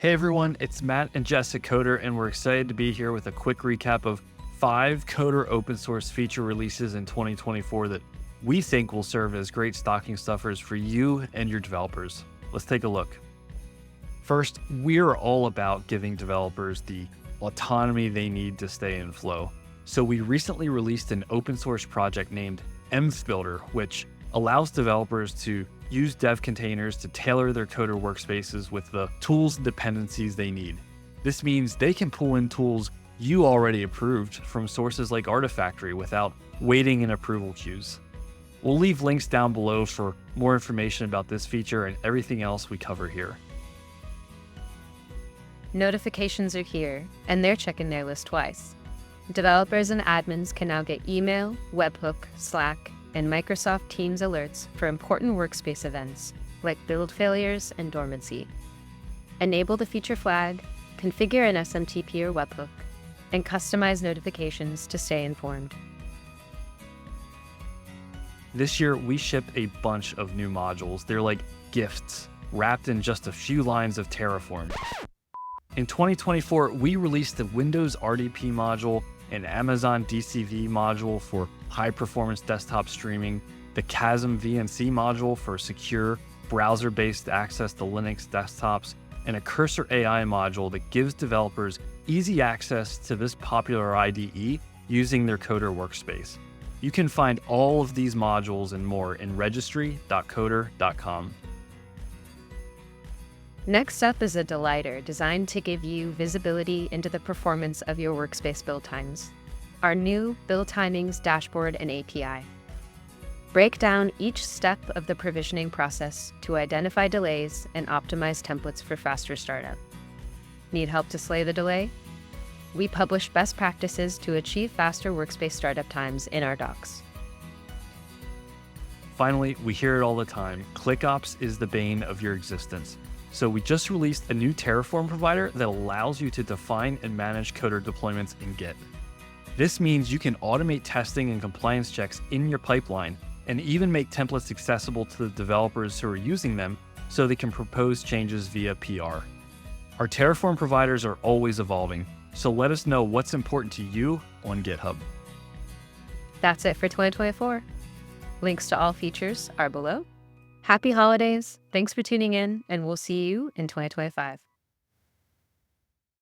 Hey everyone, it's Matt and Jess at Coder, and we're excited to be here with a quick recap of 5 Coder open source feature releases in 2024 that we think will serve as great stocking stuffers for you and your developers. Let's take a look. First, we're all about giving developers the autonomy they need to stay in flow. So we recently released an open source project named Builder, which allows developers to use dev containers to tailor their Coder workspaces with the tools and dependencies they need. This means they can pull in tools you already approved from sources like Artifactory without waiting in approval queues. We'll leave links down below for more information about this feature and everything else we cover here. Notifications are here, and they're checking their list twice. Developers and admins can now get email, webhook, Slack, and Microsoft Teams alerts for important workspace events like build failures and dormancy. Enable the feature flag, configure an SMTP or webhook, and customize notifications to stay informed. This year, we shipped a bunch of new modules. They're like gifts, wrapped in just a few lines of Terraform. In 2024, we released the Windows RDP module, an Amazon DCV module for high-performance desktop streaming, the Chasm VNC module for secure browser-based access to Linux desktops, and a Cursor AI module that gives developers easy access to this popular IDE using their Coder workspace. You can find all of these modules and more in registry.coder.com. Next up is a delighter designed to give you visibility into the performance of your workspace build times. Our new build timings dashboard and API. Break down each step of the provisioning process to identify delays and optimize templates for faster startup. Need help to slay the delay? We publish best practices to achieve faster workspace startup times in our docs. Finally, we hear it all the time. ClickOps is the bane of your existence. So we just released a new Terraform provider that allows you to define and manage Coder deployments in Git. This means you can automate testing and compliance checks in your pipeline and even make templates accessible to the developers who are using them so they can propose changes via PR. Our Terraform providers are always evolving, so let us know what's important to you on GitHub. That's it for 2024. Links to all features are below. Happy holidays, thanks for tuning in, and we'll see you in 2025.